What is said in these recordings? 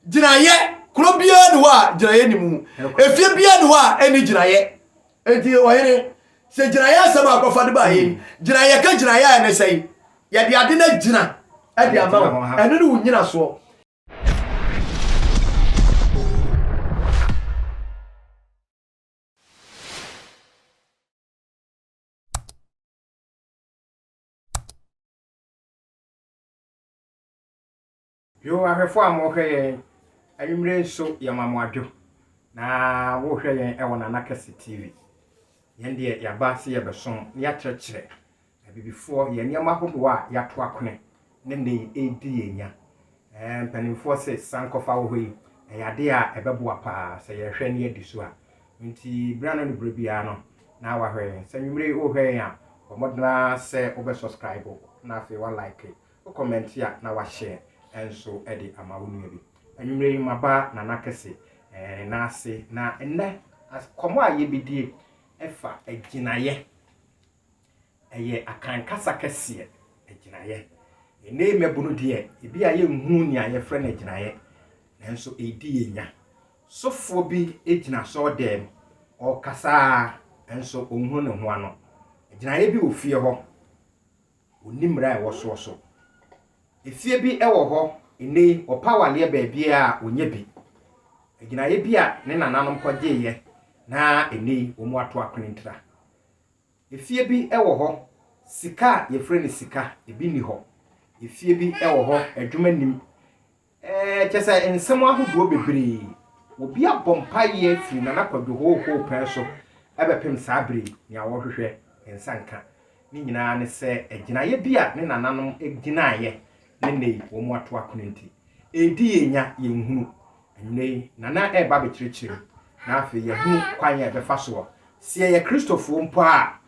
Jinaye, Colombian wa, Jinayanimu, a Fibian wa, any Jinaye, and the say Jinaya sama go for the buy, Jinaya can Jinaya and say, yet the Adina Jina at the amount, and no Nina so. You are a farm, okay? I'm really so Yamamadu. Now, walk here and on Anakasi TV. Yendi ya basi ya beson, ya church. Before Yamahu, ya twakune, Nende AD nya. And Pennyforce sank our way, a yadea a babuapa, say a shiny disua. Minty Brandon Bribiano. Now I hear, say you may over or modern say over subscribe, now if you want like it, or comment here, now I share. And so Eddie Amauni. And you may my bar Nanakasi and Nasi na and then as come ye be dear Efa a Jinaye. A ye a can Casacassia a Jinaye. A name a bunu dear, it be a young moonia your friend a Jinaye. And so a dear. So for be a Jina saw them or Casa and so Umhun and one. A Jinaye be fear her. Unimra was so. If you be ewo ine or power near baby onye bi egina ye bia ne nananom kwaje ye na eni omu ato akwentra if you be ewo sika ye friend sika ebi ni ho if you be ewo adwuma nim chesa ensem ahodo bebre obi abompa ye fi nana kwado ho penso ebepem sabre ni awohwehwe ensanka ni nyina ne se egina ye bia ne nananom egina ye nene wo mo ato akonenti edi yenya yenhunu enne nana eba be kirikiri na afi yehu kwan ye be faso sie ye kristofo mpo a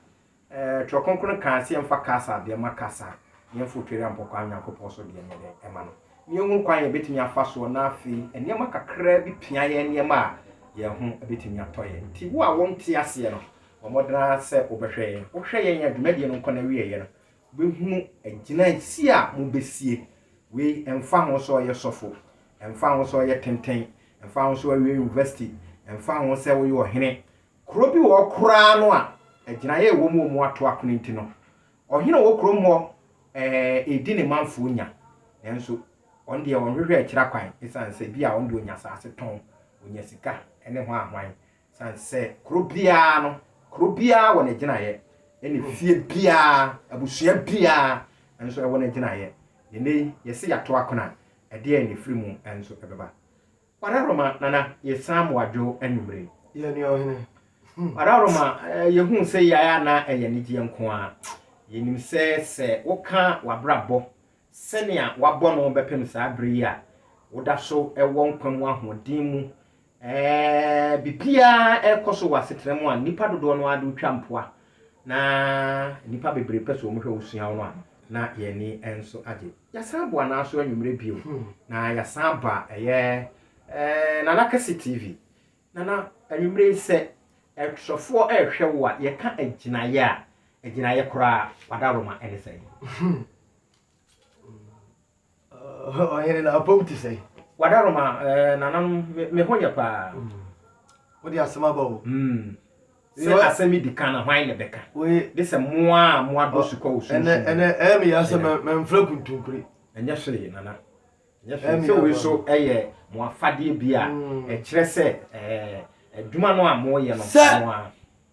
trokonkron kan sie mfa kasa de makasa ye fotwere ampoko anyankopɔ so de nyere ema no yehu kwan ye betimi afaso na afi enema kakra bi pia ye enema yehu betimi atoye nti wo a wonte ase no omodana se obehwe wo hwe ye adwumade no nkɔ na wiye ye no behunu agina si a mo besie we emfa ho so ye sofo emfa ho so ye tenten emfa ho so we university emfa ho se we ohene kro bi wo kra no a agina ye wo mu ato akonenti no ohene wo kro mo edi ne manfo nya enso on de on hwehwe akira kwan isan se bia on de onya saase ton onya sika ene ho ahwan san se kro bia wo ne agina ye ene fie bia abusua bia enso ewo na gina ye ne yesi yato akona ede ene frimu enso ebeba pararoma nana yesam wadwo anumre ye ne ohene pararoma yehu se ya na eye ne gye nko a yenim se woka wabrabo senia wabɔ no bepem sa abri a woda so ewo nkwamu ahodin mu bibia ekoso wasetremu a nipa dodo no adu twampoa na nipa bebre pese o mohwe osua no a na ye ni enso age ya sabo na so anwumre bio na ya saba na Nakasi TV na anwumre se etwofo ehwe wo a ye ka aginaye kora wadaroma ene sei ohene na apomti sei wadaroma nanam me honya pa wo dia asema ba o se asemi dikana hwan ne beka we de se moa dosu kwa usu ene me ya se memfra kuntunkuri enya hwe nana enya hwe we so mo afade bia kire se adwuma no a mo ye no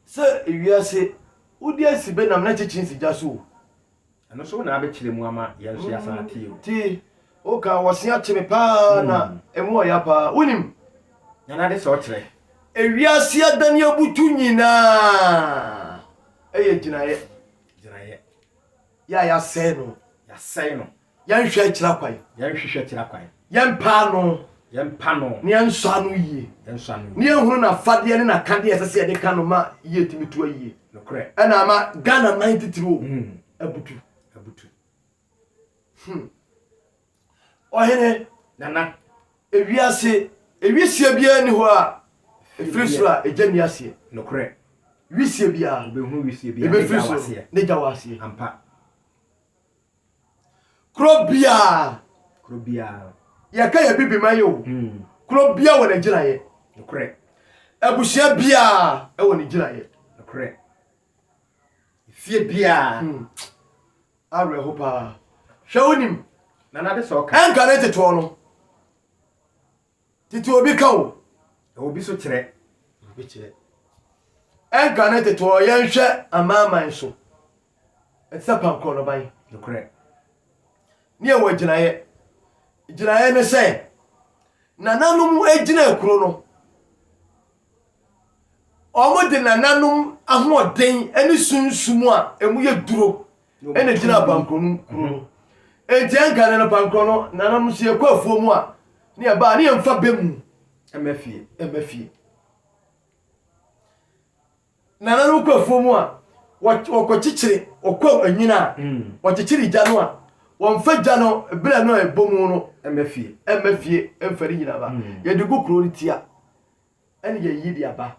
se ewiase udi asibe nam na chichin sija so ano so na abekire mu ama ye so ya sanate ti o ka wosia cheme pa na emu ya pa wonim nana de so kire ewiase adani abutu nyina eye ginaye ya se no ya nhwe akira kwan ya mpa no ni anso no yi ni ehunu na fade ne na kade esese de ka no ma ye timitu ayi nokre ana ma Ghana 93 abutu ohene nana ewiase bia ni ho a efrisura ejani ase nokre wisie bia obehu wisie bia ne jawase ampa krobia ya ka ya bibi mayo kuro bia wɔ na gyina ye nokre abusia bia e wɔ ne gyina ye nokre fie bia awe ho pa hwɛwonim na na de so ka enka ne teto no titi obi ka wo obi so kyerɛ obi kyerɛ enka ne teto yɛn hwɛ amaman so etsa pankɔ no ban nokre ne wɔ gyina ye ne sɛ nananom agyina akuro no ɔmo de nananom ahoɔden ani sunsum a emu yɛ duro ɛna gyina pankɔ no kuro no enti enka ne pankɔ no nananom so yɛ kɔ afuo mu a ne ba ne yɛmfa bɛmu emafie nananom kɔ afuo mu a wɔkɔ kyikyire ɔkɔ anyina wɔkyikyire gya no a wɔmfa gya no bela no ebomu no emafie emfari nyina ba yɛde gu kuro no tia ɛne yɛ yi de aba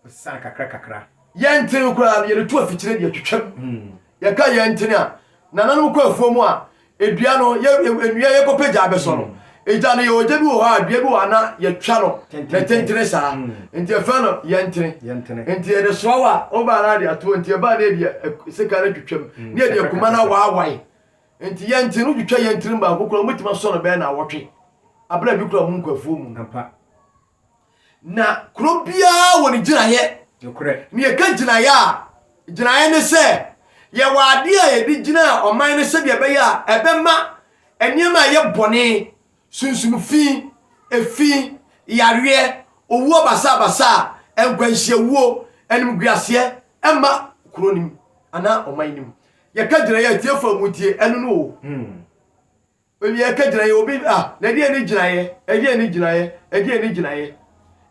san kakra yɛntene kura yɛde to afikyire de atwitwam yɛka yɛntene a nananom kɔ afuo mu a edua no enua yɛkɔpɛ gya abɛsɔ no egya no yɛ ogya bi wɔ hɔ a dua bi wɔ ana yɛtwa no na tentene saa nti ɛfa no yɛntene nti yɛde soawa ɔba na de ato nti ɛba na de sika no twitwam ne yɛde akuma na waawae nti yɛntene wotwitwa yɛntene ba kokora mutima sɔ no bɛɛ na wɔtwe abra bi kura mu nkwafuo mu na kuro bia wɔ ne gyinaeɛ nokre ne yɛka gyinaeɛ a gyinaeɛ ne sɛ yɛwɔ ade a yɛde gyina ɔman ne sɛ deɛ bɛyɛ a ɛbɛma nneɛma a yɛ bɔne sunsumfi efi yareɛ owuo basa enkwanhyiawuo animguaseɛ ɛma kuro nim ana ɔman nim yɛka gyinaeɛ tiefo amutie ɛno no o obi yɛka gyinaeɛ obi na deɛ ne gyinaeɛ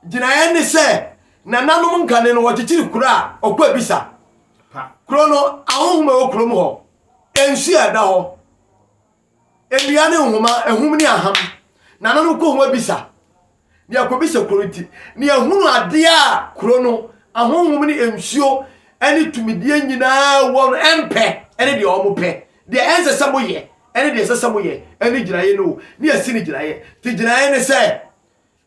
gyinaeɛ ne sɛ nananom nkane no wɔkyekyere kuro a ɔkɔ abisa kuro no ahohoma wɔ kuro mu hɔ ensu ɛda hɔ enua ne nhoma ehum ne aham nananom kɔ ho abisa ne akɔbisa kuro ti ne ehunu ade a kuro no ahohom ne ensuo ɛne tumidie nyinaa wɔ no ɛmpɛ ɛne deɛ ɔmo pɛ deɛ ɛnse sɛ mo yɛ ɛne deɛ ɛsɛ sɛ mo yɛ ɛne gyinaeɛ no ne asi ne gyinaeɛ te gyinaeɛ ne sɛ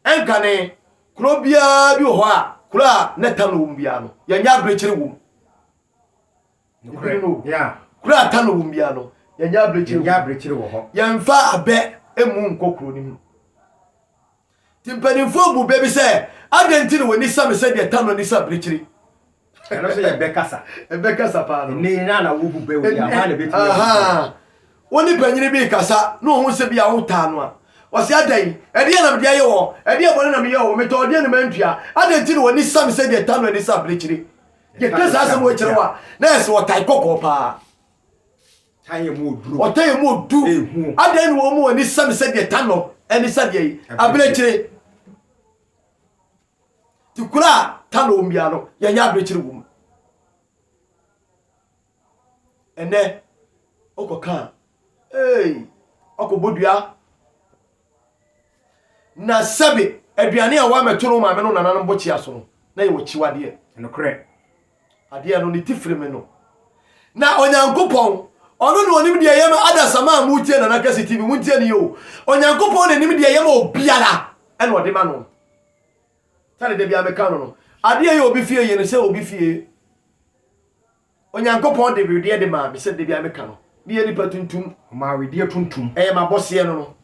ɛnkane kuro biara bi wɔ hɔ a kuro a ne ta no wɔ biara no yɛnyɛ abirekyere wɔ kuro a ta no wɔ biara no yɛnyɛ abirekyere wɔ hɔ yɛmfa abɛ emu nkɔ kuro nim timpanimfo bu bebi sɛ adenti no woni same sɛ deɛ ta no ni sɛ abirekyere ɛno so yɛ bɛkasa paa no ne na wo bu bɛ wo ya ma na beti woni panyini bi kasa no ho sɛ bi a wo ta no a wɔse adai ɛde na me ayɛ wɔ ɛde bɔne na me yɛ wɔ metɔ de na mantua adenti no woni same sɛ deɛ ta no ni sɛ abirekyere yɛ kasa asɛm wo kyerɛ wa na ɛsɛ wɔtai kɔkɔ paa taye mu oduro ɔtaye mu odu adai no wo mu woni same sɛ deɛ ta no ɛni sɛ deɛ abirekyere ti kura ta no mbia no yɛnya abirekyere wom ɛnɛ ɔkɔka ɔkɔbɔdua na sɛbe aduane a wɔameto no maame no nananom bɔkyia so no na yɛwɔ kyiwadeɛ nokorɛ adeɛ no ne tifiri me no na onyankopɔn ɔno ne onim deɛ yɛma adasama a mutie na nakasi tv muntie ne yo onyankopɔn ne nim deɛ yɛma obiara ɛna ɔde ma no tane de bia meka no adeɛ yɛ obi fie yɛ ne sɛ obi fie onyankopɔn de wedeɛ de ma me sɛ de bia meka no ne yɛ nipa tuntum ma wedeɛ tuntum ɛyɛ ma bɔseɛ no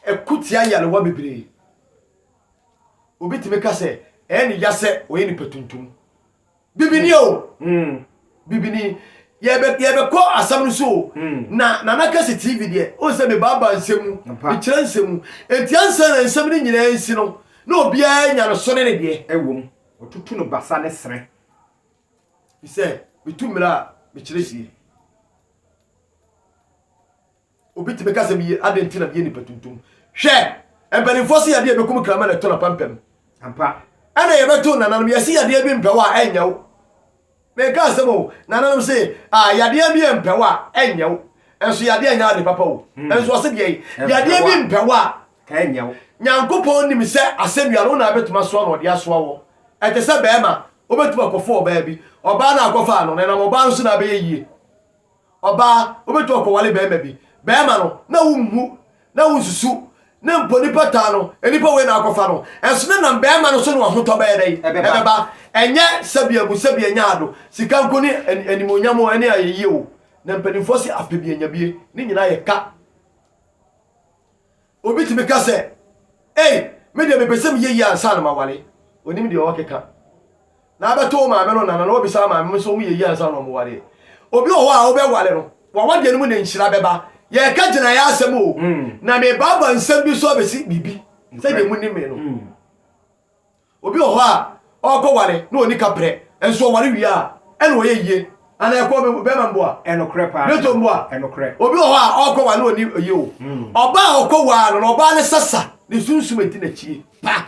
ɛkutia yalewa bebree obi timi ka sɛ ɛyɛ ne ya sɛ ɔyɛ nipa tuntum bibini o bibini yɛbɛkɔ asɛm no so na nakasi tv deɛ o sɛ me baba nsɛmu me kyerɛ nsɛmu enti ansa na nsɛm ne nyinaa nsi no na obiara nya no so ne deɛ ɛwom otutu no basa ne sere bi sɛ bitumira me kyerɛ sie obi timi ka sɛ bi adentina bi nipa tuntum hwɛ empanimfo se yade bekum krama na to na pampam ampa ana yɛbɛto nananom yɛse yade bi mpɛwa a ɛnyɛw me ka sɛ mo nananom se yade bi mpɛwa a ɛnyɛw enso yade anya de papa wo enso ɔse deɛ yade bi mpɛwa a ka ɛnyɛw nyankopɔn nim sɛ asɛnnua no na betuma so na ɔde asoa wo ɛte sɛ bɛɛma obetuma kɔfo ɔbaa bi ɔbaa na akɔfa no na ɔbaa nso na bɛyɛ yie ɔbaa obetuma kɔwale bɛɛma bi bɛɛma no na wumhu na wunsusu na mponi pata no enipa we na akofa no enso ne na be ma no so no ho to be dai ebeba enye sabia bu sabia nyaado sika nkoni animonyamo ene ayeyi o na mpanimfo se afebia nyabie ni nyina ye ka obi timi ka se me de bepesem yeyi ansa na mawale onim de o keka na abeto ma me no na obi sa ma me so mu yeyi ansa na mawale obi o wa obe wale no wa wade no mu na nhyira beba ye ka gina ya asem o na me baba nsem bi so besi bibi se de mu ni me no obi o ha oko wale no oni kapre enso wale wi a ene wo yeyi ana ekọ be ma mboa enokre pa neto mboa enokre obi o ha oko wale oni oyi o oba oko wa no oba ne sasa ni sunsumeti na chie pa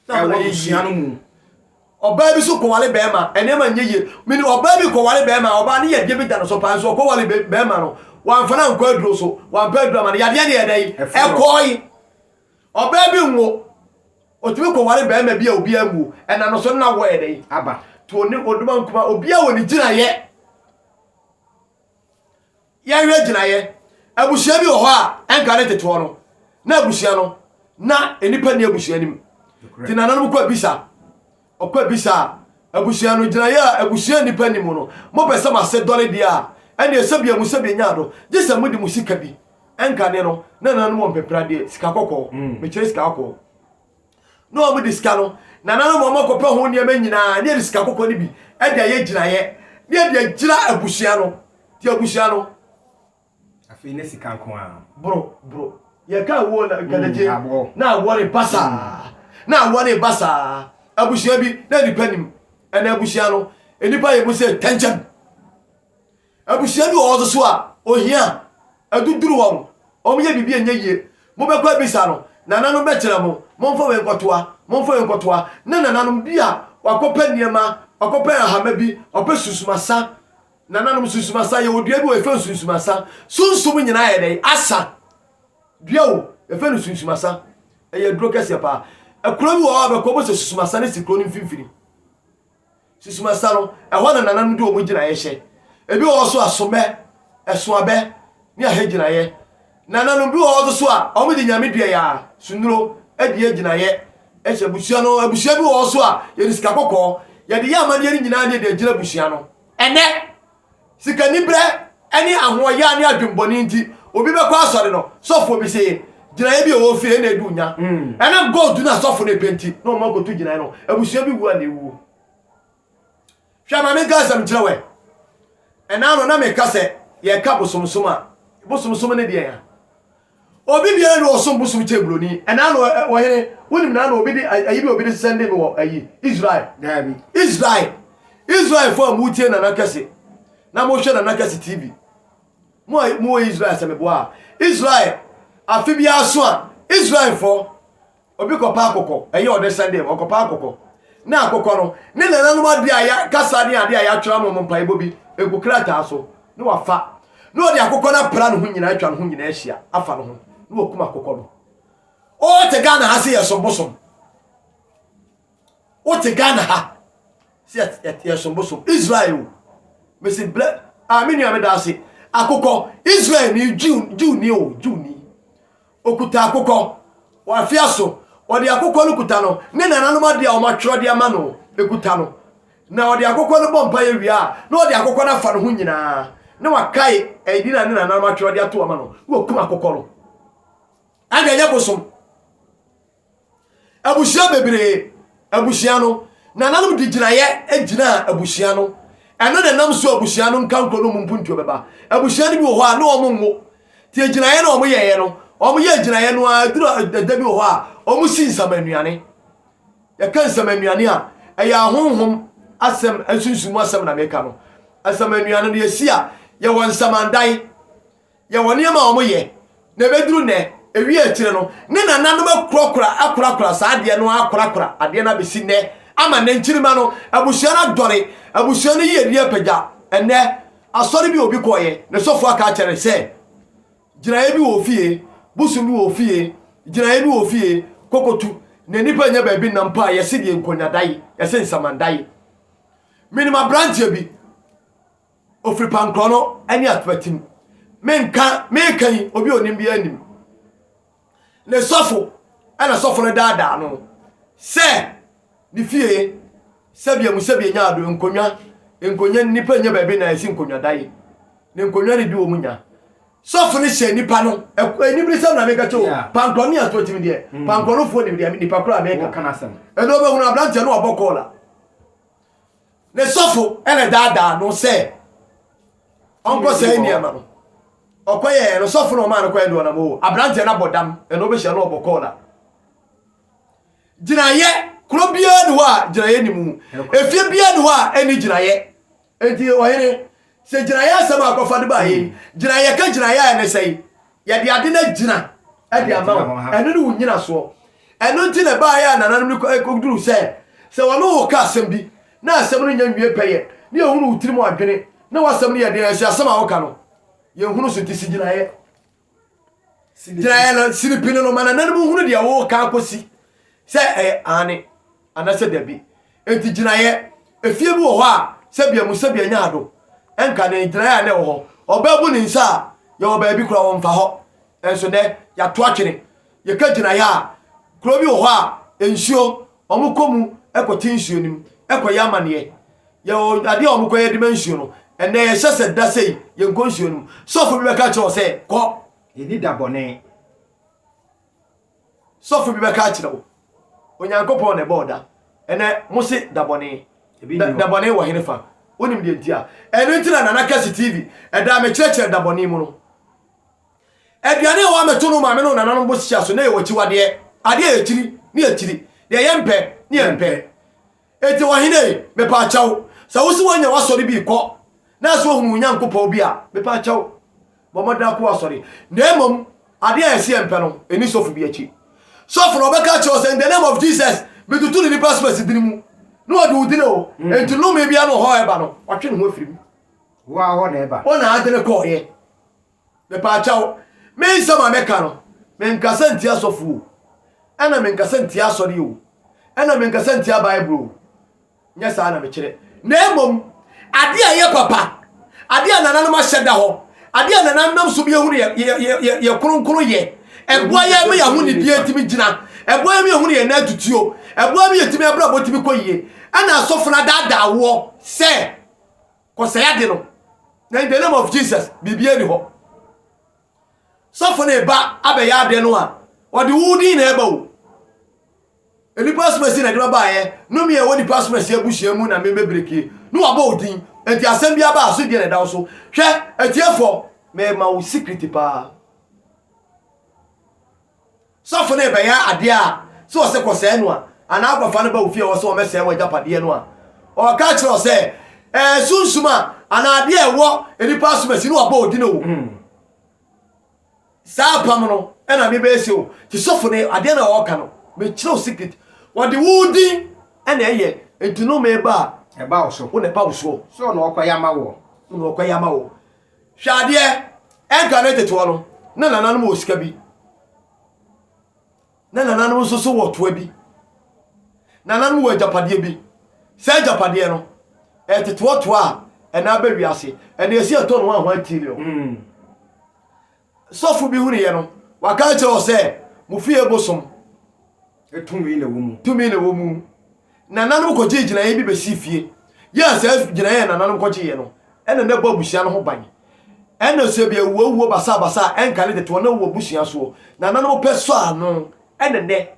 na wo hia no mu oba bi so ko wale be ma ene ma nyeye mini oba bi ko wale be ma oba ne ye de bi da no so pa so ko wale be ma no wan fana nko aduro so wan pa aduro ma ne yade ne yedai ekoi oba bi nwo otumi ko wale be ma bi a obi amu ena no so na wo yedai aba to ni oduma nkuma obi a woni gina ye ya hwe gina ye abusia bi wo ho a enka ne teto no na abusia no na enipa ni abusia nim tinananum ko bisa okwa bisa abusia no gina ya abusia nipa nim no mo pese ma se dole dia ene esabia musabia nyaado gisa mudi musika bi enka ne no na nanum mo pepra de sika kokko me kire sika kokko no mo diska no nananum mo makope ho ne manyina ne sika kokko ni bi e dia ye gina ye ne dia gira abusia no ti abusia no afi ne sika nko a bro ye ka wo na gadaje na wore basa na wore basa abusia bi na nipa nim ena abusia no enipa ye bu se tension abusia bi o so a ohia aduduru won o mye bibi enye mo be kwa bisa no nananu be kire mo monfo we nkotoa na nananu bia wakopa niema wakopa ahama bi ope susumasa nananu susumasa ye odua bi o efe susumasa sunsum nyina ye dai asa duawo efe no susumasa eye duro kese pa akura bi wo abeko bo susumasa ne sikro ni mfimfini susumasa no ehwo na nananu de o mo gina ye hye ebi wo so asome eso abe ni ahegina ye nananu bi wo so a o mo di nyame dua ya sunuro edi agina ye ehye busia no abusia bi wo so a ye risika kokko ye de ya amane ni nyina ne de agina busia no ene sika ni bre eni ahoya ni adwemboni nti obi be kwa asore no sofo bi se gina ye bi o fi na edu nya ena god na sofo na penti no mo go tu gina no abusia bi wu na ewu hwa ma me gasam kirewe ena no na me kase ye ka bosomsoma ne de ya obi bia na osom bosom chebroni ena no wo here wonim na obi de ayi bi obi de sende me wo ayi Israel dabi Israel for mu tie na nakase na mo hwe na nakase TV mo Israel se me boa Israel afi bia so a Israel for obi ko pa akoko ayi o de sende o ko pa akoko na akoko no ne na nanu ade aya kasa ne ade aya twara mo mpa ibo bi egu krata so ne wafa ne ode akoko na pra no hu nyina atwa no hu nyina ahia afa no hu ne okuma akoko no o te Ghana ha se yesombosom o te Ghana ha se yesombosom Israel me se ble amini ameda se akoko Israel ni Jew ni okuta akoko wa fiaso odi akoko no kuta no ne nananu ma dia o ma twro dia ma no ekuta no na odi akoko no bompa ye wia na odi akoko na fa no hu nyina ne wa kai edi na ne nananu ma twro dia to ma no wo kuma akoko no aga nya bosom abusia bebre abusia no nananu di gina ye agina abusia no eno de nam so abusia no nkanko no mpuntuo beba abusia ni bi wo ho a na o mo ti agina ye na o mo ye no o mo ye agina ye no a duro da bi wo ho a o mo sin samanuane ya kan samanuane a eya honhom asem asunsumu asem na meka no asamanuane no ye sia ye won samandai ye woni ama o mo ye na beduru ne ewi akire no ne nananu ba akura sa ade no akura ade na besi ne ama ne nchirima no abusia na dore abusia no ye rie pagya ene asori bi obi koye ne sofo aka kire se giraye bi wo fie busum bi wo fie giraye bi wo fie kokotu ne nipa nya ba bi na mpa ye se die nkonyadai ye se nsamandai minima branch bi ofri pankro no ani atwatim menkan obi onim bi anim ne sofo ana sofo ne dada no se ni fie sabia mu sabia nya ado nkonwa nipa nya baabi na esi nkonwa dai ne nkonwa ne bi wo munya sofo ne hye nipa no enibri sam na meka cho pankro ne ato timi de pankro no fo ne de nipa kro ameka kana sam eno be hunu ablante no obokola ne sofo ene dada no se onko se ni ama no okoye no sofo no ma no koye do na mo ablante na bodam eno be hye no obokola jinaye kuro bia ni wa jinaye ni mu efie bia ni wa eni jinaye enti oyere se jinaye asama akofa de ba yi jinaye ka jinaye ne sei ye de ade na jina ade ama eno ni wunyina so eno nti ne ba ya nananum ni koduru se wono wo ka asem bi na asem no nya nwie peye ne ehunu utiri mu adwene na wasem ne ye de se asema wo ka no ye hunu so ti si jinaye na siripino no mana nanum hunu de wo ka akosi se ane anase dabi enti jinaye efie bi wo ho a sabia mu sabia nya ado enka ne jinaye ne wo ho obabu ni nsa ye obabi kura wo mfa ho enso ne ya to atwene ye ka jinaye a kuro bi wo ho a ensuo omukomu ekoti nsuo nim ekoya amane ye ade omukoye de mansuo no ene ye hyese da sei ye nko nsuo nim sofo bi be ka cho se ko eni dabone sofo bi be ka kire wo onyankopon ne boda ene musi dabone dabone wo henefa onim de ntia ene ntina na nakasi tv eda me kireche dabone mu no eduane wo ameto no ma me no nananom bo sia so na ye wachi wade ade ekiri ni ekiri de yempe ni yempe eti wo hene me pa chawo sa wo si wonya wasori bi ko na so hu nyankopon bi a me pa chawo bo moda ko wasori na emom ade a esi yempe no eni sofu bi achi sofo no beka cho say in the name of Jesus me tutu ni passport dinimu no adu udine o enti no me bia no ho eba no watwe no afirim wa ho na eba ona adene ko ye me pa chawo me nsama meka no me nkasa ntia sofo ana me nkasa ntia sori o ana me nkasa ntia bible nya sa na me kire na emom ade a ye papa ade a nana no ma hyeda ho ade a nana nam so bia huru ye kronkro ye eboa ya me ya hu ni bia timi gina eboa me hu ni ye na tutuo eboa me yetimi abra botimi koyie ana asofuna dada wo se ko se ya de no na in the name of Jesus bibia ni ho sofuna eba abeya de no a odi wudi na eba wo eni passport na de ba ye no me ye woni passport abushia mu na me bebreki no aba odin enti asem bia ba aso de na da so hwe etiefo me ma wo secret pa sofo ne be ya ade a so o se kwose no a ana akwafa no ba ofie wo so o mese wa japade no a o ka kire o se sunsuma ana ade e wo eni passport no aba odi no sa pam no ena me be ese o ti sofo ne ade na o ka no me kire o secret wo de wudi ena eye enti no me ba eba o so wo ne ba wo so so no okoyama wo no okoyama wo hwade enka ne teto no na nananom wo sika bi na nananom so wo to bi nananom wo japade bi se japade no teto to a ena ba wiase ena esi ato no ho atilio sofu bi hunu ye no waka che o se mu fie bosom etumi na wo mu tumi na wo mu nananom ko gina ye bi be si fie ya se gina ye nananom ko ye no ena na ba busia no ho ban ena se bi wo basa enka ne teto na wo busia so nananom peso ano ena ne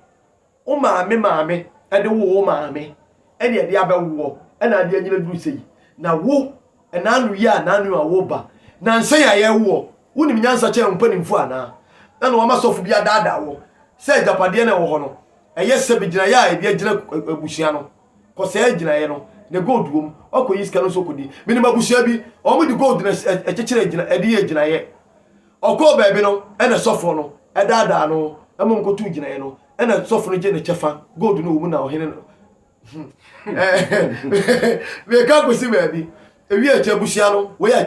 o maame ede wo maame ene ede abawo ena ade anyina duru sei na wo ena anu ya na anu a wo ba na nsan ya ye wo unim nyansa che mpanimfu ana na no amasofu bia dada wo se japade na wo ho no eye se bi gina ya ede agina abusia no ko se agina ye no ne gold wom okoyi sika no so kodi minima abusia bi o mu di gold na echekire agina ede ye agina ye okọ baabi no ena sofo no edada no amom ko tu gina ye no ena sofo no je ne chefa gold no wo mu na o hene no we ka kwesi baabi ewi eche abusia no we ya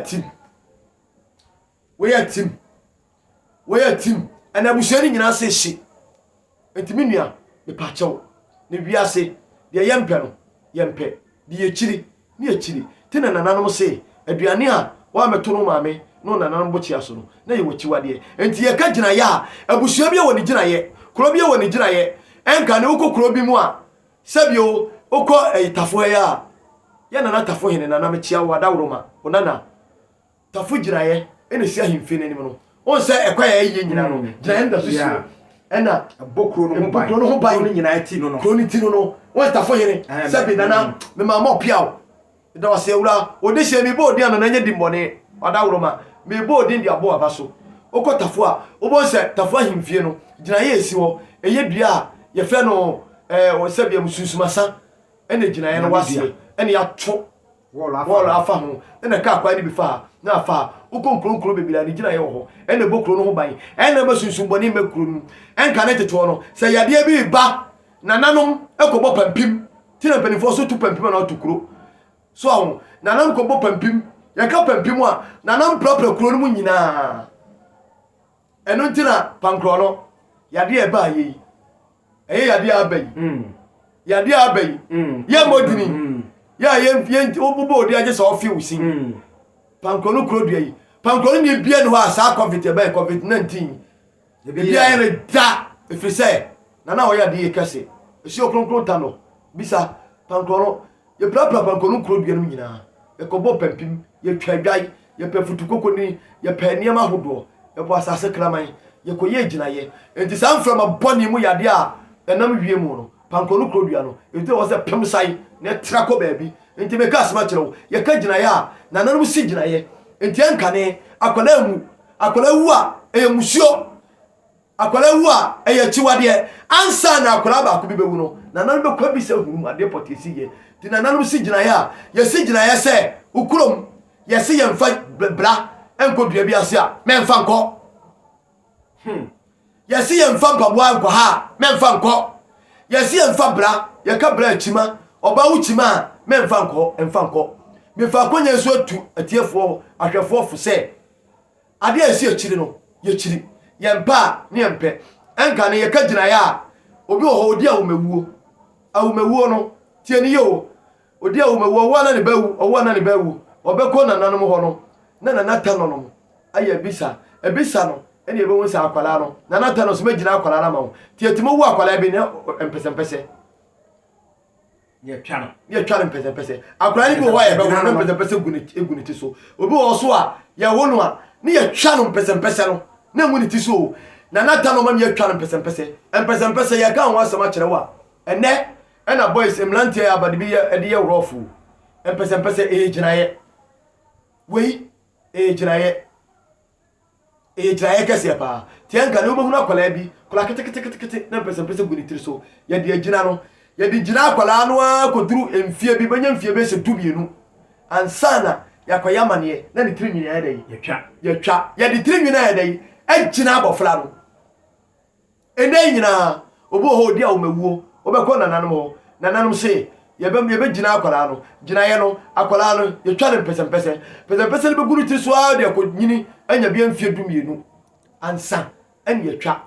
team ana abusia ni nyina se hye entimi nua me pa chewo ne wiase de yempe no yempe de yechiri ne yechiri tina nananom se aduane a wa meto no maame no na nan bochia so no na ye wachiwade enti ye ka gina ya abusua bia woni gina ye kuro bia woni gina ye enka ne uko kuro bi mu a sabio uko tafo ya na tafo hene na mechia wada woroma onana tafo gina ye ene sia himfe ne nim no on se ekwa ya ye nyina no gina ye nda so sio ena bokro no ho ban no nyina ti no kro ni ti no won tafo hene sabi nana me ma mo piawo da wase wura odi hye mi bo odi ana nanye di mbone wada woroma me bo odi ndi abo abaso uko tafo a obo se tafo ahimfie no gina ye esi ho eye dua ye fe no o sabi amususumasa ene gina ye no wase ene ya to wall afa ho ene ka kwa ni bi fa na afa uko nkronkro bebila ni gina ye ho ene bokro no ho ban ene masusumboni mekro nu enka ne teto no se yade bi ba nananom ekobo pampim tina penifo so tu pampim na otukro so nanam ko bo pampim ya ka pampim a nanam propre kro no mu nyina eno ntina pankro no yade e ba yi yade abai yade abai ya modini ya ye obubo odi aje so ofi usin pankro no kro dua yi pankro no ni bia no ha sa covid e ba covid-19 bia ye da efrise nana o yade e kase esi okronkro tano bisa pankro no ye plapla pankro no kro dua no nyina e ko bo pampim ye twadwai ye pafutu kokoni ye pa niam ahodo ye bo asase kraman ye ko ye gina ye enti san from aboni mu yade a enam wie mu no pankro no kro dua no enti wo se pem sai na tra ko baabi enti me ka asma kyerɛw ye ka gina ye a nananum si gina ye enti ankane akola wu a musuo akola wu a chiwade ansa na akola ba ko bi bewu no nananum be kwa bi se hunu ade potesi ye ti nananum si gina ye a ye si gina ye se ukurom ye si ye mfa bra enko dua bi ase a me mfa nko ye si ye mfa mpabo anko ha me mfa nko ye si ye mfa bra ye ka bra chima oba wu chima me mfa nko me fa konya so atu atiefo ahwefo fo se ade esi echiri no ye chiri ye mpa ne mpe enka ne ye ka gina ya obi ho odi awumewuo no tie ni yo odi awumewuo wana ne bawu obeko nananom ho no na nanata no aye ebisa no ene ebe wonsa akwala no nanata no so magina akwala na ma ho tie timo wu akwala bi ne empese ye twa empese akwala ni bi wo ya be wo empese guni ti so obi wo so a ye wo no a ne ye twa no empese no na nguni ti so nanata no ma ye twa no empese ye ka ho asama kire wa ena boys emlantie abade bi ye de ye rofu empese gina ye wei gina ye kase pa tienka ne obohunu akwala bi kola kete na empese guni ti so ye de gina no ye de gina akwala no akoduru emfie bi banya mfie be se dubienu ansana yakoya mane na ne tiri nyina ya dai ye twa ye de tiri nyina ya dai gina abofla no ene nyina obo ho dia o mawuo obekọ nananum se yebe gina akwala no gina ye no akwala no ye twa ne pese ne be guru ti so a de ko nyini anya bia mfie dumienu ansa en ye twa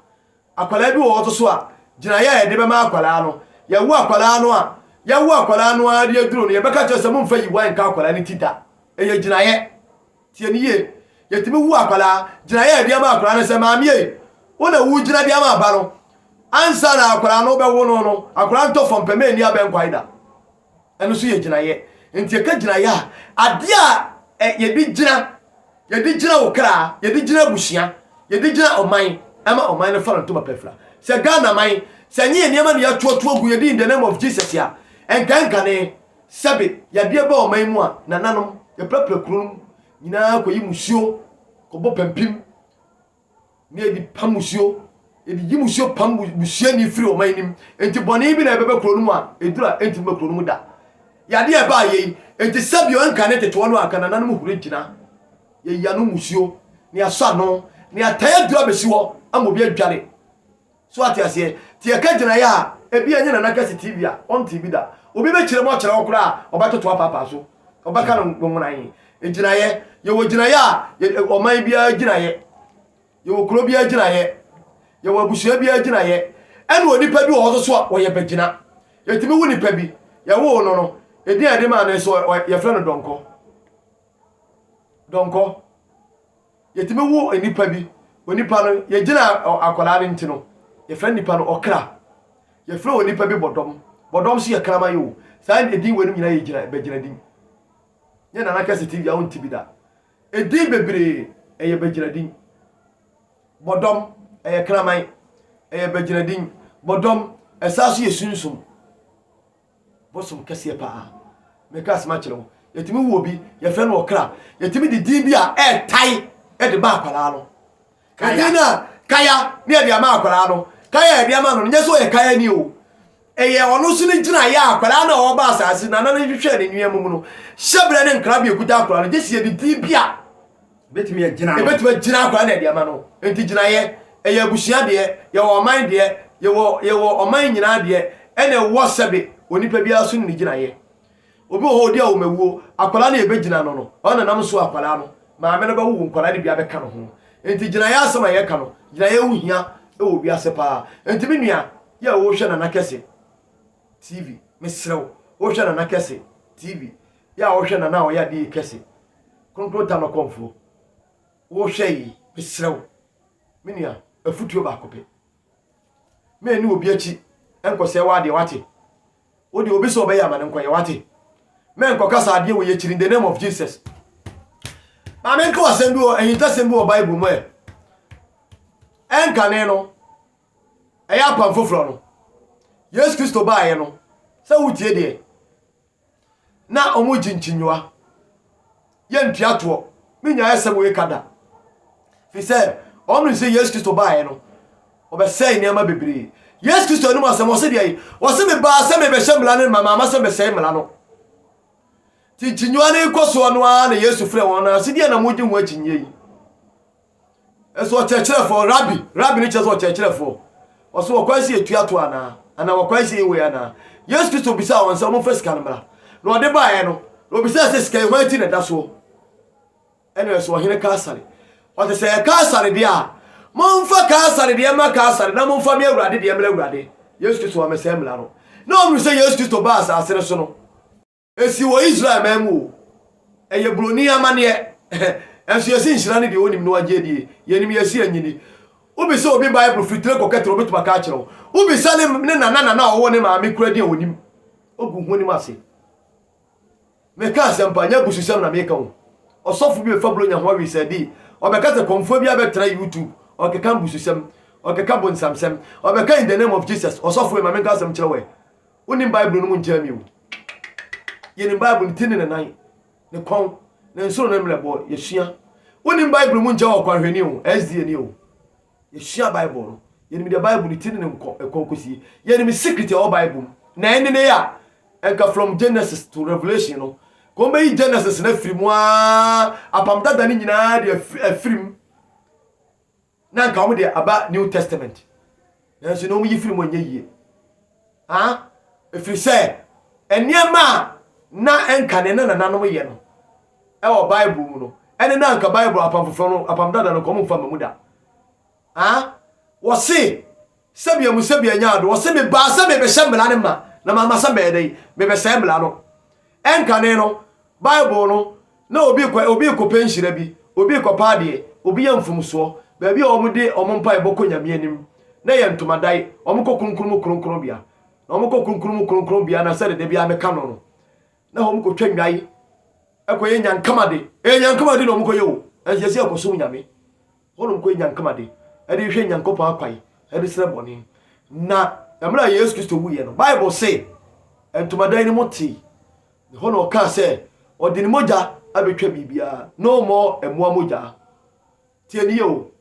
akwala bi wo to so a gina ye de be ma akwala no ye wu akwala no a de aduro no ye beka che se mo mfa yi wan ka akwala ni tita ye gina ye tie ni ye timi wu akwala gina ye de ma akwala no se ma mie wona wu gina de ma ba no ansa na akwara no be wo no akwara nto fom peme ni abenkwaida eno so ye gina ye enti ka gina ya ade a ye di gina okra ye di gina bushia ye di gina oman ama oman no fa nto mapefra se Ghana man se nye niam na ya tuotuo gu ye di in the name of Jesus ya enkanka ne sebe ya de ba oman mu a nananom ye prapra kurun nyina koyi musuo ko bo pampim ne di pamusuo edi yimusio pam musia ni free o manim enti bone bi na bebe kro no mu a edura enti be kro no mu da yade e ba ye enti sabio enka ne teto no aka na nanom huru gina ye ya no musio ni asa no ni ataya dura besi wo amobi adware so ati ase ti e ka gina ya ebi anya na nakasi TV a on TV da obi be kire mo kire okura obato papa so obaka no ngona yin egina ye wo gina ya o man bia gina ye wo kro bia gina ye ye wabushia bia gina ye ene onipa bi wo so a wo ye begina yetimi wu nipa bi ye wo no edi ade ma na so ye fre no donko yetime wo enipa bi onipa no ye gina akwala ne ntino ye friend nipa no okra ye fro onipa bi bodom so ye krama yo saa edin wenu nyina ye gina be gina din ye na kase TV a wonti bi da edin bebre eye be gina din bodom eye kraman eye be gina din bodom esaso ye sunsum bosom kase pa me kas ma kire wo yetimi wo bi ye friend no okra yetimi di din bi a tai de ba akwala no kadina kaya ne de ama akwala no kaya de ama no nyeso ye kaya ni o eye ono so ne gina ya akwala na o ba asase na na hwehwe ne nwia mu no shebre ne nkra bi ekuta akwala no jesie de tibia betimi ya gina akwala na de ama no enti gina ye eye abusia de ye wo man de ye wo oman nyina de ene wo sebe onipa bia so ne gina ye obi ho de a o mewuo akwala na ye be gina no ona nam so akwala no maame no ba wu nkwala de bia be ka no ho enti gina ya asema ye ka no gina ye hu hia e wo bia se pa enti me nua ye wo hwe na nakese TV mesrew wo hwe na nakese TV ya wo hwe na o ya de kese konkro ta no konfo wo hwe yi mesrew me nua afutuo ba kope me ni obi achi enkose wa de wate wo de obi so be ya ma ne nkoye wate me nkokasa ade wo ye chiri in the name of Jesus. Mame nko asem bi o ehinta sem bi o Bible mo e enkane no eya pam foforo no Yesu Kristo ba ye no se wutie de na omo ginchinwa ye ntiato minya esem we kada fi se onu se Yesu Kristo ba ye no obesai ne ama bebre Yesu Kristo no asem o se de wo se me ba se me be shemla ne mama se me se mla no ti chinwa ne koso no a na Yesu frɛ won na se de na moji ho achinye yi eso chechirefo rabbi ni chezo chechirefo oso okwasi etuato ana okwasi ewe ana Yesu Kristo bisa won se mo fasika nmra no ode ba ye no obisa se sika ho ati na daso ene so hene kasare o te se kasare dia mo mfa kasare dia ma kasare na mo mfa me awurade dia mra awurade Yesu Kristo wa mese mra no na o se Yesu Kristo ba asase so no esi wo Israel memu eye broni amane enso yesi nshira ne de onim no agedie yenim yesi anyini ubi se obi Bible fitire koketro obi tuma ka akiro ubi se ne na owo ne ma me kura de onim ogu honim ase me ka sempa nya bususam na me ka wo osofu bi fa blo nya ho wi se di obeka se konfo bi abetra YouTube okeka bususam okeka bonsamsam obeka in the name of Jesus osofu ma me ka sem kire we onim Bible no mu njami wo yenim Bible tini ne nan ne kon ne nsoro ne mlebo yesua wonim Bible mu nja okwanhwani o SDA ni o yesua Bible no yenim the Bible tini ne konkosi yenim secret o Bible na ene ne ya enka from Genesis to Revelation no kombe yi Genesis na firim a apamda da ni nyina de afirim na nka wo de aba New Testament na so no mu yi firim onye yie ha efiri se eniema na enkane na nanom ye no e wo Bible mu no ene na nka Bible apamfofo no apamdada no komo fa mamuda ha wo se sebia mu sebia nyaado wo se me ba se me be shembla ne ma na mama se be dai me be shembla no enkane no Bible no na obi ko penhira bi obi ko paade obi yamfumso ba bi omude omumpa eboko nyame anim na ye ntomadai omko kunkurum bia na omko kunkurum bia na se de bia me kano no na hom ko twannwai ekoye nyankamade nyankamade no mko yo enjesi akosum nyame honom ko nyankamade ade hwe nyankopon akwai ade sere boni na amra Yesu Kristo wuye no Bible say entomadai ni moti hono ka say odini moja abetwa bibia no more emua moja tie ni yo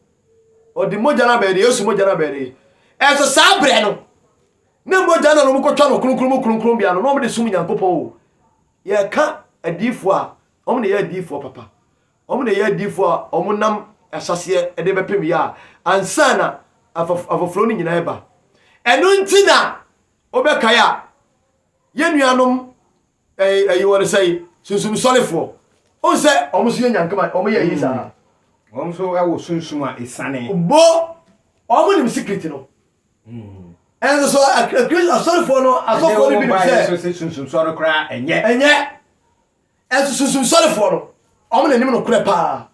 odi moja na bere Yesu moja na bere eso sabre no na moja na no mko twa no krunkrum bia no mo de sum nyankopon o ye ka adifo a omo ne ye adifo papa omo ne ye adifo a omo nam asase e de bepem ya ansa na afoforo ni nyina eba eno ntina obeka ya ye nuanom wore say sunsum solefo on se omo so nyankama omo ye yisa omo so awo sunsum a esane bo omo nim secret no and so a solefo no asofo ni bi say sunsum soro kra enye and sunsum solefo no omo na nim no kra pa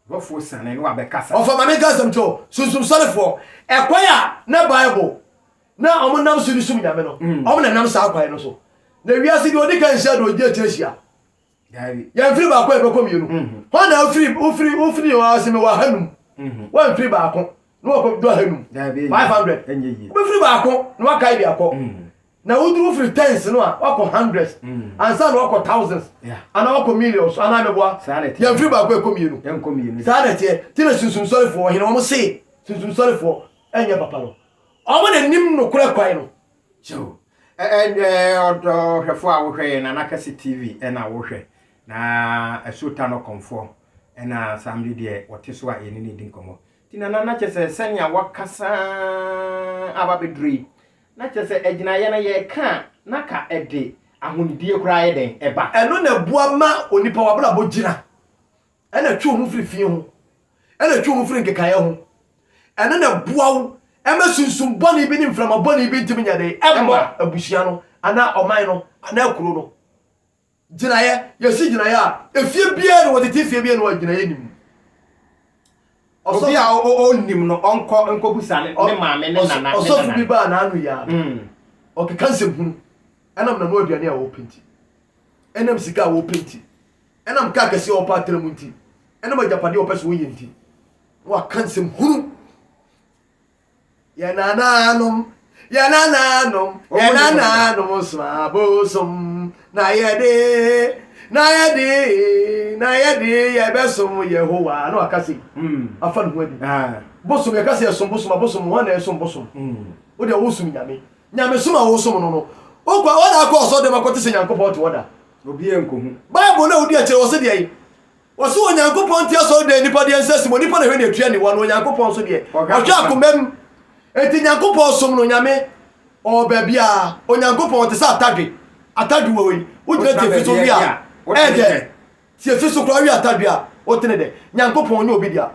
Bofo sane no abekasa. Ofa mame gasam to sunsum sole fo. Ekwaya na Bible. Na omo nam so sum nyame no. Omo na nam sa akwaya no so. Na wiase di odi kan hia do ogi atirehia. Ya free ba kwa ebeko mienu. Ho na free o aseme wa hanum. Wa free ba ko. No wa do hanum. 500. Enye yi. Wa free ba ko, no wa kai bi akọ. Na uduru free tens no a wa ko hundreds. Ansa no wa ko thousands. Ana wa ko millions, ana meboa. Ya free ba kwa ekomienu. Ya nkomienu. Sa na tie, tire sunsun sorry for hina omo say, sunsun sorry for enye papa no. Omo na nim no kura kwai no. So, odo hwefo a wo hwe na Nakasi TV na wo hwe. Na esuta no komfo na samdi de wote so a eni ne din komo. Tina na chese senya wakasa ababedri. Na chese ejina ye na ye ka na ka ede ahonidie kura ye den eba. Eno na bua ma onipa wabla bojira. Ena twu ho frifie ho. Ena twu ho fri nkekaye ho. Eno na bua wo ema sunsun boni bi ni mframa boni bi ntimi nyade. Emma abusia no ana oman no ana akuro no. Jinaye yesi jinaye a efie bia no wotete fie bia no wajinaye nim. Obi a o nim no onko busane ne maame ne nana. Osofu bi ba na anu ya. O ke kansem hunu. Enam na no aduane a wo penti. Enam sika a wo penti. Enam ka kase o pa tremu nti. Enam ajapade o pese wo yenti. Wa kansem hunu. Ya nananum sma bosom na yede ye besom Yehowa no akase afa no adi bosom ye kase yesom bosom ho na yesom bosom o de wo sum nyame sum a wo sum no o kwa o da akọ so de makote se Nyankopon to woda obi enko hu Bible na odi a kire wo se de yi wo so Nyankopon tie so de nipa de ensasimo nipa na hwe na etua ni wo no Nyankopon so de o hwa akomam enti Nyankopon som no nyame o babia o Nyankopon te sa atadwe we wo jira te fiso bia de tie fiso kro wi atadwe a o tene de Nyankopon ni obi dia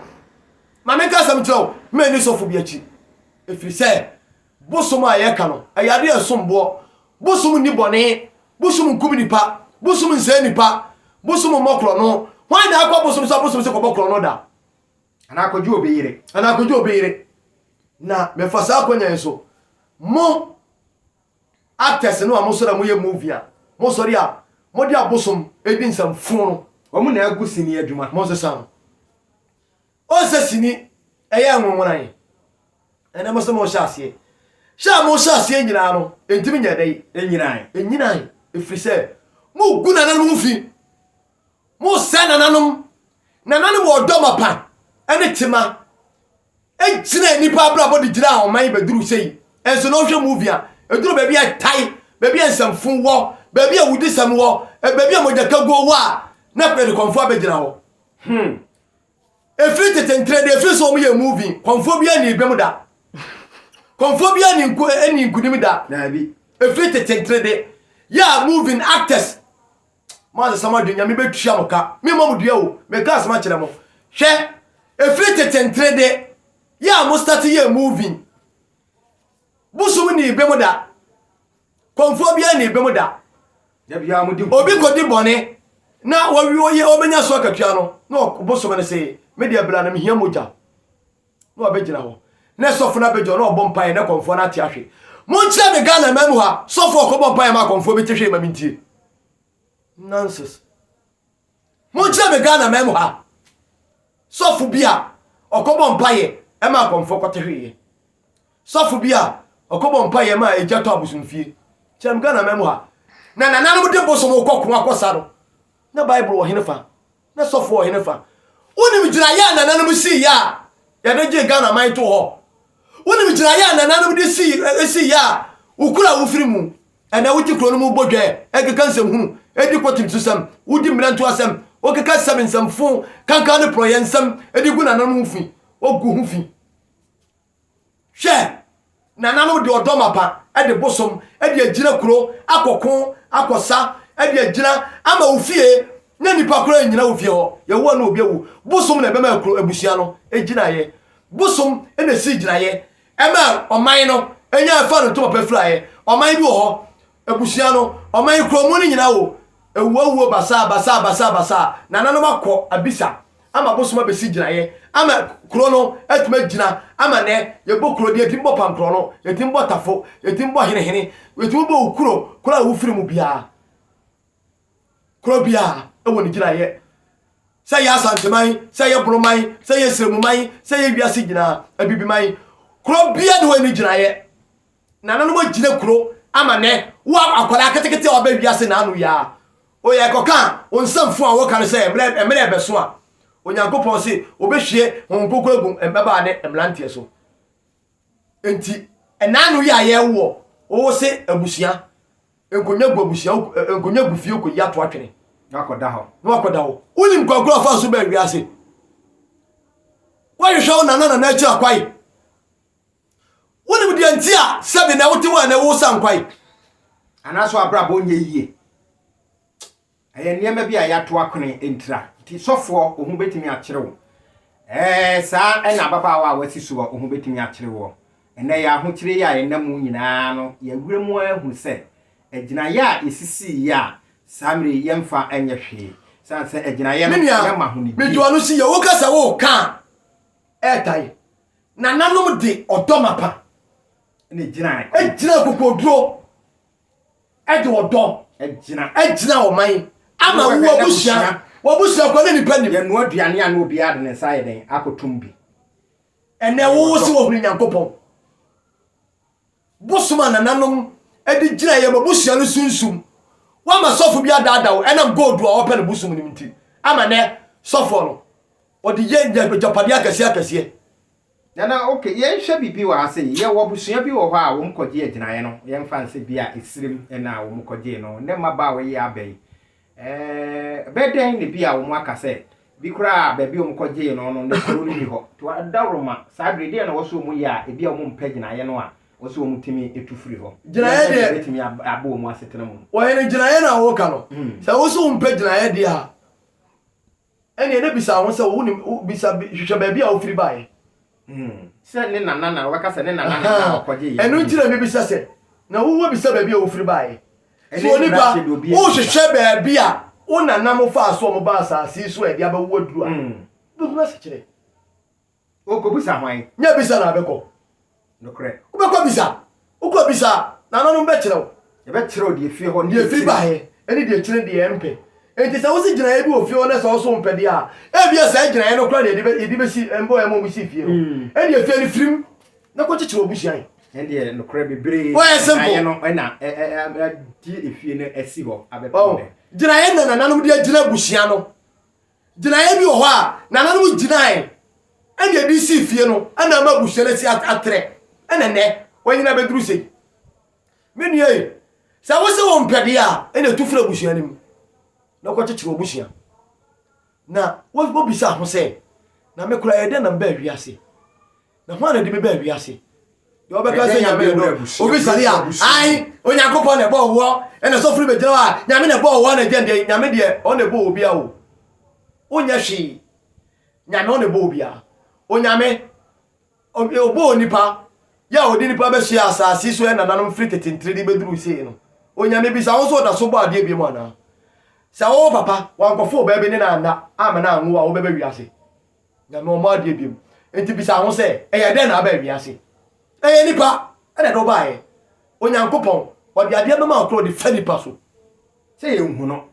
ma me ka sam tro me ni sofo bia chi efiri se bosom a ye ka no ayade esombo bosom ni bone bosom nkumi nipa bosom nse nipa bosom mokro no hwan na akwa bosom se ko bokro no da ana akoju obeyire na me fasa akonya enso mo actors no amosora mo ye movie a mo sori a mo dia bosom edi nsam fun no omu na agu sini adwuma mo se sam o se sini eye nwonwonan ena mo se mo hyaase mo hyaase nyina no entimi nya dai enyinan efiri se mo gu nananom mu fi mo se nananom odoma pa ene tima ejina nipa brabo de jira oman beduru sei enso no hwe movie a eduru baby a tai baby ensamfun wo baby a wudi sam wo baby a modaka go wo a na pe de konfo abegina ho efiri tetentre de efiri so mo ye movie konfo bia ni bem da konfo bia ni nku eni nkunim da na bi efiri tetentre de ya moving actors ma za sama dunya me betua moka me mamu dua o me gas ma kire mo hwe efiri tetentre de ya mo start ye moving busum ni bem da konfo bia ni bem da bia mo di obi ko di bone na wo ye omenya so akatua no no busum ne say media bla na me hia moja no abegina ho na sofo na bejo na obompa na konfo na tia hwe mo nche me Ghana mamu ha sofo ko bompa ma konfo bi tehwe ma mintie nonsense mo nche me Ghana mamu ha sofo bia okobo mpaye e ma konfo ko tehwe sofo bia okobo mpaye ma ejato abusumfie chem Ghana mamu ha na nananu de bosom okoko akosa no na Bible wo henefa na sofo wo henefa woni mi jira ya nananu si ya de je Ghana man to ho woni mi jira ya nananu de si ya ukura wo firi mu ana wuti kro no mu bodwe ekeka nsem hunu edi kwatim susam wudi mranto asem okeka sabin samfo kanka ne pro yensam edi gu nananu hu fi ogu hu fi hwe nananu de odoma pa edi bosom edi agira kro akokon akosa edi agira ama ofie na nipa kro anyina ofie ho ye wo na obi ewu bosom na bema kro abusia no egina ye bosom ena si gina ye ema oman no enya afa no to papa fira ye oman bi wo ho abusia no oman kro mu ni nyina wo ewuwo basa nanano makọ abisa ama bosoma besi gyinaye ama kuro no atuma gyina ama ne yebo kuro de timbo pankro no yetimbo tafo yetimbo hene yetimbo kuro a wofiri mu bia kuro bia ewo ni gyinaye say ya santeman say ya broman say ya sremuman say ya wiase gyina abibiman kuro bia de wani gyinaye na nanu mo gyina kuro ama ne wo akola ketekete oba wiase na anu ya o ye koka onsamfu a wo kan say emre beso a onyankopon se obehwie honkokogum embaba ne emlantie so enti enanu ya ye wo o se abusia enkonya gu abusia enkonya gu fie ko ya to atwene akoda ho unim kokoro fa so ba wiase why show na na chi akwai unim de ntia sebe na wote wa na wo san kwai anaso abrabo nye yie aye niema bi a ya to akone entira ti sofo ohun betimi akire wo sa ena baba wa wasi so ohun betimi akire wo ene ya ahokire ya enam nyina no ya wuremu ahu se agina ya esisi ya samre yemfa enye hwe san se agina ya no ma huni bi mejo anu si ya wo kasa wo ka etai na nanom de odomapa ne gina kokoduro de odom agina o man ama wo busia kwa ne nipa nim ye no aduane ya no obi ade ne sai den akotumbi ene wo si wo hunu nyankopon bosuma na nanom edi gina ye busia no sunsum wa ma sofo bi adadawo enam gold a open ne busum nim nti ama ne sofo no odi ye japade akase na okay ye hwe bibi wa ase ye wo busua bi wo ha wo mkoje agina ye no ye mfa nse bi a esirim na wo mkoje no ne maba we ye abai beden ne bia wo aka se bi kura ba bi o mkoje no ne kuro ni ho to adaroma sabre de na wo so mu ya e bia wo mpagina ye no a wo so mu timi etufiri ho gina ye de timi abo mu asetena mu wo ye gina ye na wo ka no se wo so mpagina ye de a ene ne bisa wo se wo ni bisa hwehwe ba bia wo firi bae se ne nana waka se ne nana na okoje ye enu ntira me bisa se na wo bisa ba bia wo firi bae so nipa wo hwehwe ba bia wo nana mo fa so mo ba asase so e dia ba wo aduru a do ma se kire o ko bisa hwan nya bisa na abeko no kre wo be ko bisa na no be kire wo ye be kire o de fie ho ne firi bae eni de kire de empe enti sa wo si gina ye bi ofie o na so so mpede a e bia sa gina ye no kra de be si embo e mo mu si fie no eni efie ni firim na ko kire obusian ende no kra bebre aye no na di efie no esi ho abepo ne gina ye na nanum de gina busian no gina ye bi ho a nanum gina ye ende di si fie no ana ma busian si atre ene ne wanyina bedru sei menu ye sa wo se wo mpede a ene tufura busian nim na ko kire obusian na wo bisa ho se na me kura ye de na mba wiase na ho na de me ba wiase yo be ka se nyame no obi sari a ai onyankopon ne bo wo ene so furu be gina wa nyame ne bo wo na gende nyame de o ne bo obi a wo onya hwi nyame o ne bo obi a onyame obo nipa ya odi nipa be hia asase so e na nanom firi tetentire di beduru sei no onyame bi sa wo so da so bo ade bi mu ana sa wo papa wankofo ba be ne na na amana anwo a wo be ba wiase nyame o ma ade bi mu enti bi sa ho se e ye de na ba wiase eye nipa ene do bae onyankopon odi ade be ma okro de fa nipa so se ye hu no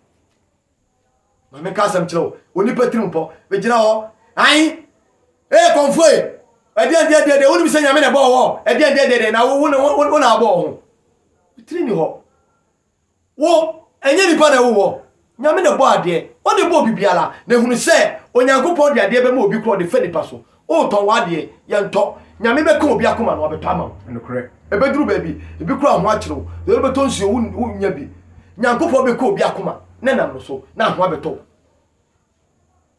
ma me ka sam kiro oni patrimpo be gina ho ai konfo ade oni bi se nyame ne bo ho ade na wo na bo ho tiri ni ho wo enye nipa na wo nyame ne bo ade o de bo bibiala na hunu se onyankopon de ade be ma obi kro de fa nipa so o ton wa de ye nto nyame be ka obi akoma no obeto ama no kre ebeduru baby ebi kura ho akiro de obeto nsuo wo nya bi nyankopon be ka obi akoma ne nam no so na ho abeto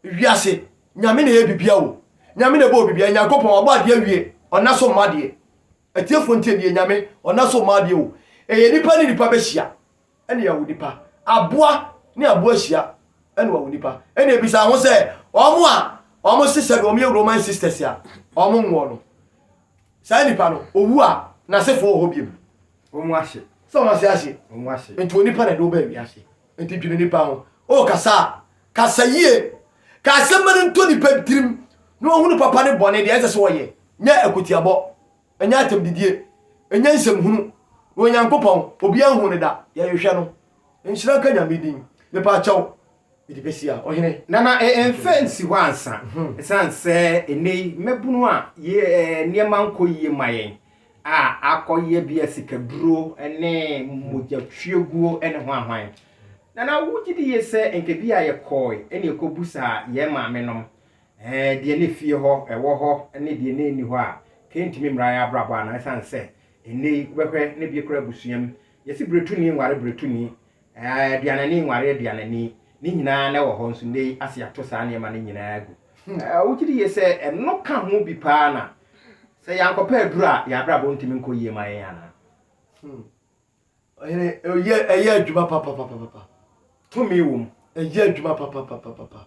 wiase nyame ne ye bibia wo nyame ne bo bibia nyankopon obo ade awie ona so made atiefo ntie ne nyame ona so made wo eye nipa ni nipa be hia ene ya wo nipa aboa ni aboa hia ene wo nipa ene ebisa ho se omo sister omo Roman sisters ya omo nwo no sai nipa no owu a na sefo ho biem omu ahye so ma se ahye omu ahye enti oni pa na do ba wi ahye enti dwene nipa ho o kasa yie ka asɛm no ni peptirim no hunu papa ne bɔne de ɛsɛ sɛ wɔyɛ nya akutiabɔ enya atamdidie enya nsɛm hunu no Nyankopɔn obi anhu ne da ya yɛhwɛ no nhyira ka nyame din me pa kyɛw edi besia ɔhene nana enfansi ho ansa esan sɛ enei mebunu a ye niema nkɔ yie mayen akɔyɛ bia sikaduro ne mogyatweguo ne ho ahwan nana wugidi ye sɛ enkebi a yɛkɔe ene ekobusa ye maamenom de ne fie hɔ ɛwɔ hɔ ne de ne ni hɔ a kentimi mra ya brabo ana esan sɛ enei wobɛhwɛ ne bi kora busuam yɛsi bretuni nware bretuni dianani nware dianani ni nyina na wɔ hɔ nso nei ase ato saa ne ma ne nyina agu wugidi ye sɛ ɛno ka ho bi paa na sɛ yankɔpɛ aduru a yɛabrabɔ ntimi nkɔ yie ma yɛn ana ɔhene ɛyɛ adwuma papa tumi wom ɛyɛ adwuma papa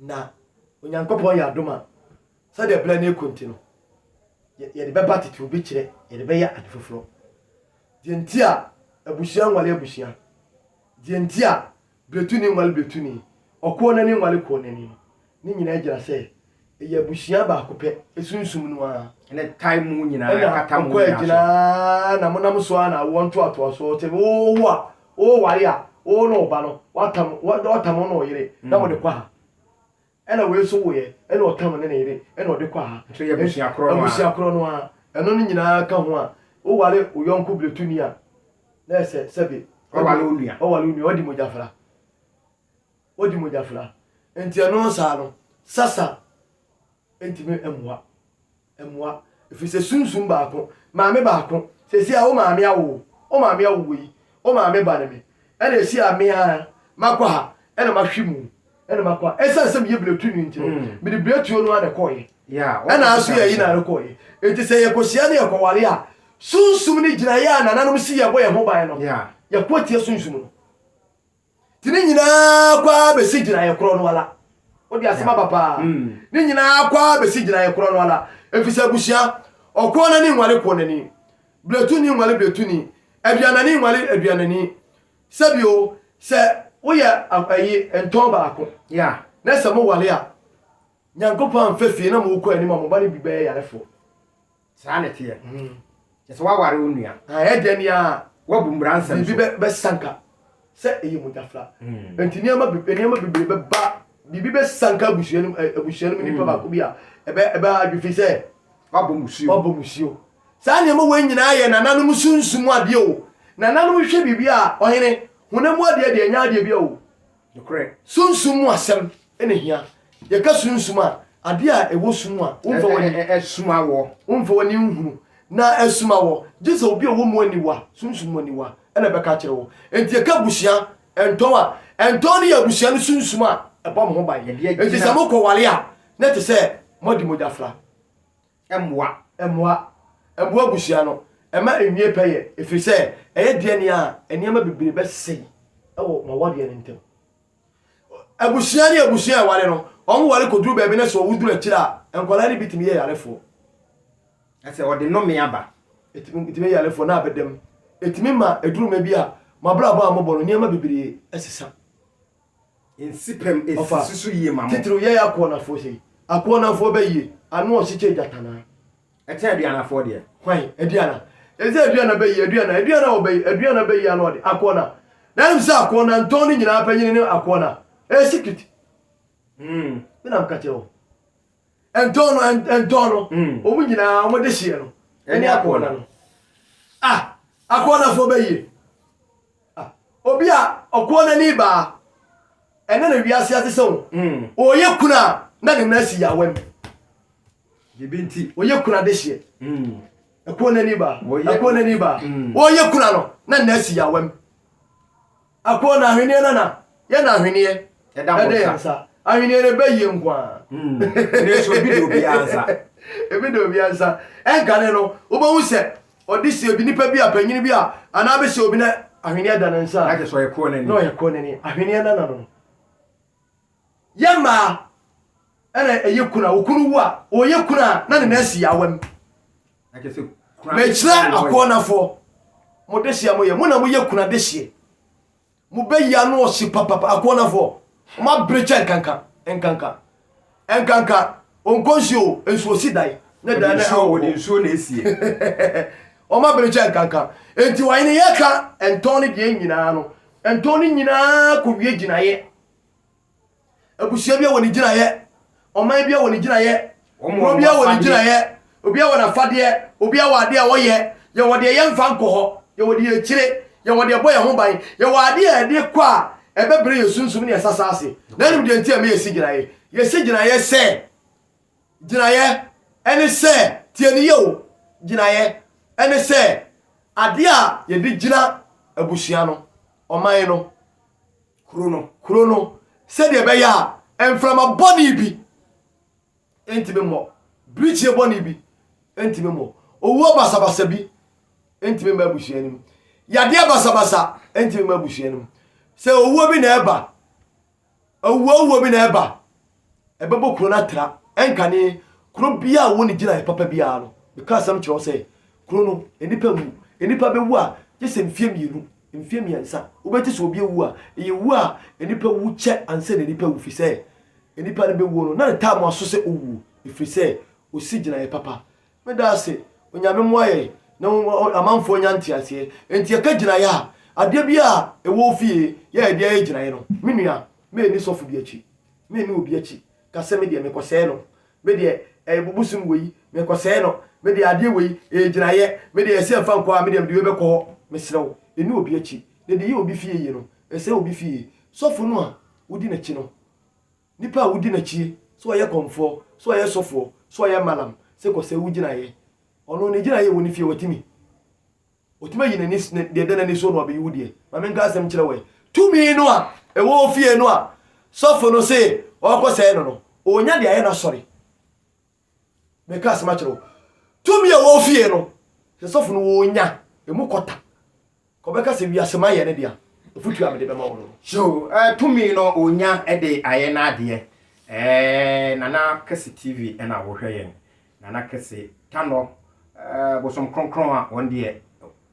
na Onyankopɔn yɛ adom a sɛdeɛ bla ne ɛkɔnti no yɛde bɛba tete obi kyerɛ yɛde bɛyɛ ade foforɔ deɛ nti a abusua nwale abusua deɛ nti a bretuni nwale bretuni ɔkɔɔ nani nwale kɔɔ nani ne nyina gyina sɛ ɛyɛ abusua baako pɛ esunsum no a ne time mu nyina kata mu nyina na monam so a na wɔnto atoa so te wo a wo ware a wo no ba no watam no yere na mo de kwa ha ɛna we so wo ye ɛna ɔtam ne yere ɛna ɔde kwa ha so yɛ abusua korɔ no a ɛno no nyina ka ho a wo ware oyɔnko bletuni a na ɛsɛ sɛbe ɔwale onua odi mojafra enti ɛno saa no sasa entime emwa efise sunsum baako maame baako sesi a wo maame awo yi o maame ba ne me ɛna esi ame a makwa ha ɛna mahwemu ɛna makwa esa sɛ me bletuni nti no me de bletuo no ana kɔye ɛna aso yɛ yi na rekɔye enti sɛ yɛkosia ne yɛkɔware a sunsum ne gyina yɛ a nananom si yɛbɔ yɛ ho ban no yɛkɔtie sunsum no tini nyina kwa besi gyina yɛkorɔ no ala odi asema papa ni nyina kwa besi gyina yɛkorɔ no ala efisa busia ɔkɔ na ni nwale kɔ nani bletuni nwale bletuni aduanani nwale aduanani sabio sɛ woyɛ ayi entɔn baako na sɛ mo wale a Nyankopɔn fefie na mo kɔ ani ma mo ba ne bi bɛyɛ yarefo saa ne teɛ sɛ waware onua ɛde ne a wabu mbransa bi bɛ sanka sɛ eyi mo jafra enti niama bibire bɛba bibi bɛ sanka abusuanum nipa baako bi a ɛbɛ adwifi sɛ wabɔ musio saa niama wo nyina yɛ nananom sunsum ade o nananom hwɛ bibi a ɔhene hunamu ade de nya ade bi o nokre sunsum mu asɛm ene hia yɛka sunsum a ade a ɛwɔ sum a womfa wani ɛsuma wɔ womfa wani nhunu na ɛsuma wɔ gye obi a wɔ mu aniwa sunsum mu aniwa ɛna bɛka kyerɛ wɔ enti yɛka busua ɛntɔn ne yɛ busua no sunsum a ɛbɔ mo ho ban enti sɛ mokɔ wale a na te sɛ mɔde mojafra ɛmmoa busua no ɛma enwie pɛyɛ ɛfiri sɛ ɛyɛ deɛ ne a ɛnneɛma bebree bɛsɛe ɛwɔ mawadeɛ no ntam abusua ne abusua ɛwale no ɔmo wale kɔduru baabi ne sɛ ɔwoduru akyire a nkɔla ne bitumi yɛ yarefoɔ ɛsɛ ɔde nnome aba ɛtumi yɛ yarefoɔ na abɛdam ɛtumi ma eduruma bi a mabrabɔ a mobɔ no nneɛma bebree ɛsesa nsipem esisusu yie ma mo titiri yɛ akɔnafoɔ sɛ akɔnafoɔ bɛyie ano ɔhyekyɛ gyatana ɛkyɛ aduanafoɔ deɛ hwan aduana ɛsɛ aduana bɛyie aduana bɛyie ano ɔde akɔna na ɛm sɛ akɔna ntɔn ne nyinaa pɛnyini ne akɔna secret menam ka kyerɛ wo ɛntɔn no ɔmu nyinaa ɔmode hyeɛ no ɛne akɔna no akɔnafoɔ bɛyie obi a ɔkɔna ni baa ɛne na wiase ate sɛ wo ɔyɛ kuna na ne nasi yawam yebinti ɔyɛ kuna de hyeɛ ɛkɔna ni baa ɔyɛ kuna no na nasi yawam akɔna ahweneɛ nana yɛ na ahweneɛ ɛde yansa ahweneɛ ne bɛyie nkwa ne so bi do bi ansa ebi do bi ansa ɛnkane no wobɛhu sɛ ɔde hyeɛ bi nipa bi a panyini bi a anaa bɛhyɛ obi na ahweneɛ da ne nsa ake so yɛ kɔɔ no yɛ kɔɔ nani ahweneɛ nana no yɛma ɛna ɛyɛ kuna okunu wu a ɔyɛ kuna na ne nasi yawam ake so mekyerɛ akɔnafoɔ mo de hyeɛ mo yɛ mo na mo yɛ kuna de hyeɛ mo bɛyia no ɔhye papapa akɔnafoɔ mo abrɛkyɛ kankan enkanka onkonsio ensuo sidai ne da na wodi nsuo na esie o ma bere che enkanka enti wan ne yeka entoni de nyina no entoni nyina ko wie ginaye abusia bia woni ginaye oman bia woni ginaye omo bia woni ginaye obi a wona fade obi a wade a woye ye wode ye mfa nkoho ye wode ye kire ye wode boye ho ban ye wade a de kwa ebebere ye sunsum ne sasase na nim de ntia me ye siginaye ye siginaye se ginaye ene se tie ni ye o ginaye ene se ade a ye de gina abusia no oman no kuro no se de be ya enframa body bi enti be mo bridge e body bi enti be mo owo basabasa bi enti be abusia nim yade basabasa enti be abusia nim se owo bi na eba owo bi na eba ebebo kuro na tra enkane kuro bia wo ni gina papa bia no because am kiro say kuro no enipa be wu a jese mfie mienu mfie miensa obeti so obi wu a ye wu a enipa wu che anse na enipa wu fi say enipa ne be wu no na ta mo aso se owu ifi say osi gina papa me da se onyame moye na amanfo nyanti ase enti aka gina ya ade bia ewo fie ye de ya gina no menua me ni sofu bi achi me ni obi achi ka se me de me kwose no me de bubusum weyi me kwose no me de ade weyi gina ye me de ese fa nko a me de be ko me serew eni obi achi de ye obi fie ye no ese obi fie sofu no a wudi na chi no nipa wudi na chi so ye komfo so ye sofo so ye malam se ko se wudi na ye ono ne gina ye woni fie watimi yi na ni de de na ni so no be wudi e ma men ga asem kire we tumi no a e wo fie no a sofo no se o ko se no onya de aye na sori me ka asem kire tumi e wo fie no se sofo no onya e mu kota ko be ka se wi asema ye ne dia futu am de be ma wo no so tumi no onya e de aye na ade Nana Kese TV na wo hwe yen Nana Kese tano bosom kronkron a won de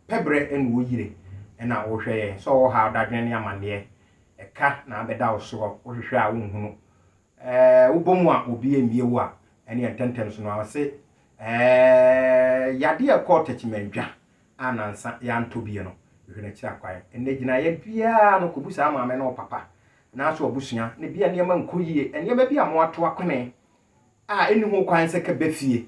pebre en wo yire na wo hwe yen so wo ha dadwen ne amane eka na abeda wo so wo hwehwe a wo hunu wo bomu a obi emie wo a ene ententem so no awse yade akọ techimendwa anansa ya ntobie no hwe na kira kwae ene gina ye bia no kobusa amame no papa na so obusua ne bia niam nkoyie eniam bia mo ato akone eni ho kwan se ka bafie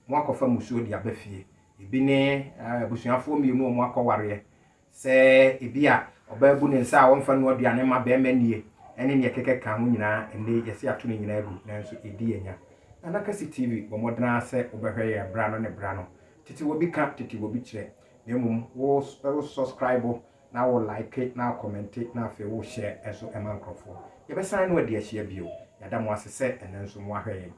mo akofa musuo dia bafie ebi ne abusuafo mienu mo akọware se ebia obabu ne nsa wonfa no aduane ma be manie ene ne keke ka ho nyina ene yesi ato ne nyina agu nanso edi enya Nana Kese TV bo modena se obehwe ye bra no ne bra no titi wo bi ka titi wo bi kire nemum wo subscribe na wo like na comment na fe wo share eso emankrofo ye be san no ade ahia bio yada mo asese enenso mo ahwe